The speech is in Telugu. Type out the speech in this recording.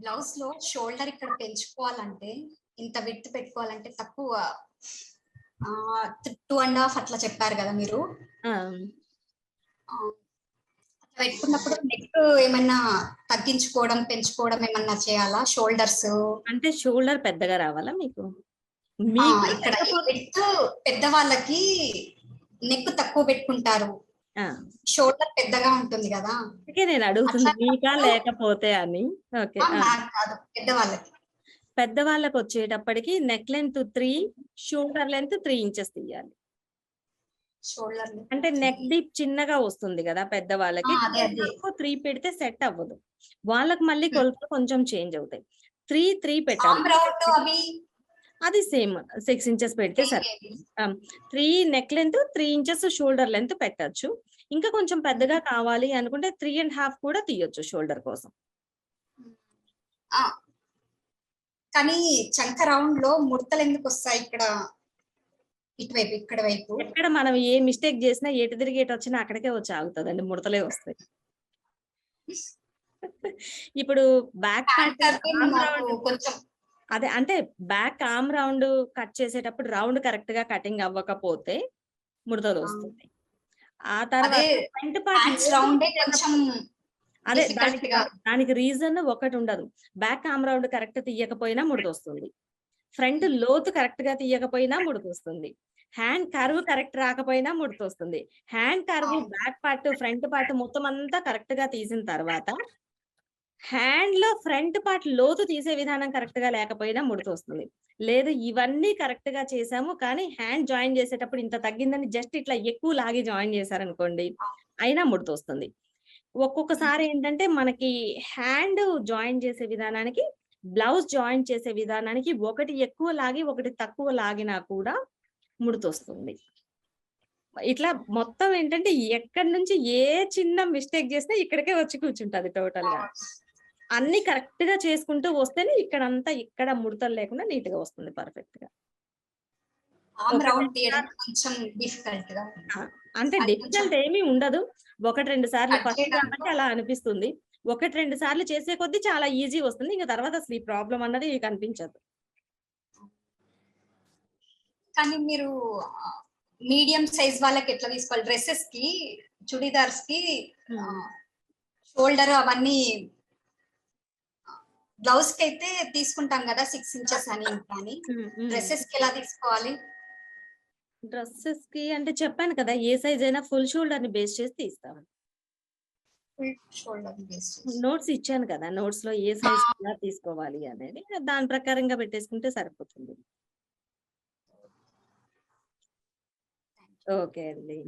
బ్లౌజ్ లో షోల్డర్ ఇక్కడ పెంచుకోవాలంటే ఇంత విడ్త్ పెట్టుకోవాలంటే తక్కువ 2.5 అట్లా చెప్పారు కదా మీరు. ఆ, అట్లా పెట్టుకున్నప్పుడు నెక్ ఏమన్నా తగ్గించుకోవడం పెంచుకోవడం ఏమన్నా చేయాలా? షోల్డర్స్ అంటే షోల్డర్ పెద్దగా రావాలా మీకు? మీకు ఇక్కడ విడ్త్ పెద్దవాళ్ళకి నెక్ తక్కువ పెట్టుకుంటారు, షోల్డర్ పెద్దగా ఉంటుంది కదా. నేను అడుగుతుంది మీకా లేకపోతే అని. ఓకే, కాదు పెద్దవాళ్ళకి. పెద్దవాళ్ళకి వచ్చేటప్పటికి neck length 3, shoulder length 3 inches తీయాలి. షోల్డర్ అంటే నెక్ డీప్ చిన్నగా వస్తుంది కదా పెద్దవాళ్ళకి, 3 పెడితే సెట్ అవ్వదు. వాళ్ళకి మళ్ళీ కొలతలు కొంచెం చేంజ్ అవుతాయి. 3 పెట్టాలి. అది సేమ్ 6 ఇంచెస్ పెడితే సరే. 3 neck length 3 inches shoulder length పెట్టచ్చు. ఇంకా కొంచెం పెద్దగా కావాలి అనుకుంటే 3.5 కూడా తీయొచ్చు షోల్డర్ కోసం. కానీ చంక రౌండ్ లో ముడతలు ఎందుకు వస్తాయి? ఇక్కడ ఇటువైపు ఇక్కడ వైపు ఎక్కడ మనం ఏ మిస్టేక్ చేసినా ఎటు తిరిగి ఎటు వచ్చినా అక్కడికే వచ్చి ఆగుతుందండి, ముడతలే వస్తాయి. ఇప్పుడు బ్యాక్ కొంచెం అదే అంటే బ్యాక్ ఆర్మ్ రౌండ్ కట్ చేసేటప్పుడు రౌండ్ కరెక్ట్ గా కటింగ్ అవ్వకపోతే ముడతలు వస్తుంది. ఆ తర్వాత ఫ్రంట్ పార్ట్ అదే దానికి రీజన్ ఒకటి ఉండదు. బ్యాక్ ఆర్మ్ రౌండ్ కరెక్ట్ తీయకపోయినా ముడతొస్తుంది, ఫ్రంట్ లోతు కరెక్ట్ గా తీయకపోయినా ముడతొస్తుంది, హ్యాండ్ కర్వ్ కరెక్ట్ రాకపోయినా ముడతొస్తుంది. Hand curve back part front part మొత్తం అంతా కరెక్ట్ గా తీసిన తర్వాత హ్యాండ్ లో ఫ్రంట్ పార్ట్ లోతు తీసే విధానం కరెక్ట్ గా లేకపోయినా ముడతొస్తుంది. లేదు ఇవన్నీ కరెక్ట్ గా చేసాము కానీ హ్యాండ్ జాయిన్ చేసేటప్పుడు ఇంత తగ్గిందని జస్ట్ ఇట్లా ఎక్కువ లాగి జాయిన్ చేశారనుకోండి అయినా ముడతొస్తుంది. ఒక్కొక్కసారి ఏంటంటే మనకి హ్యాండ్ జాయిన్ చేసే విధానానికి బ్లౌజ్ జాయిన్ చేసే విధానానికి ఒకటి ఎక్కువ లాగి ఒకటి తక్కువ లాగినా కూడా ముడతొస్తుంది. ఇట్లా మొత్తం ఏంటంటే ఎక్కడి నుంచి ఏ చిన్న మిస్టేక్ చేసినా ఇక్కడికే వచ్చి కూర్చుంటది టోటల్ గా. అన్ని కరెక్ట్ గా చేసుకుంటూ వస్తేనే ఇక్కడంతా ఇక్కడ ముడతలు లేకుండా నీట్ గా వస్తుంది పర్ఫెక్ట్ గా. అంటే డిఫికల్ట్ ఏమీ ఉండదు. 1-2 సార్లు ఫస్ట్ కాబట్టి అలా అనిపిస్తుంది. 1-2 సార్లు చేసే కొద్దీ చాలా ఈజీ వస్తుంది. ఇంకా తర్వాత అసలు ఈ ప్రాబ్లం అన్నది కనిపించదు. కానీ మీరు మీడియం సైజ్ వాళ్ళకి ఎట్లా తీసుకోవాలి? డ్రెస్సెస్ కి చుడీదార్స్ కి షోల్డర్ అవన్నీ బ్లౌజ్ కి అయితే తీసుకుంటాం కదా 6 ఇంచెస్ అని. కానీ డ్రెస్సెస్ కి ఎలా తీసుకోవాలి? డ్రెస్సెస్ కి అంటే చెప్పాను కదా ఏ సైజ్ అయినా ఫుల్ షోల్డర్ ని బేస్ చేసి తీస్తాం. నోట్స్ ఇచ్చాను కదా, నోట్స్ లో ఏ సైజ్ ఎలా తీసుకోవాలి అనేది దాని ప్రకారంగా పెట్టేసుకుంటే సరిపోతుంది. ఓకే అండి.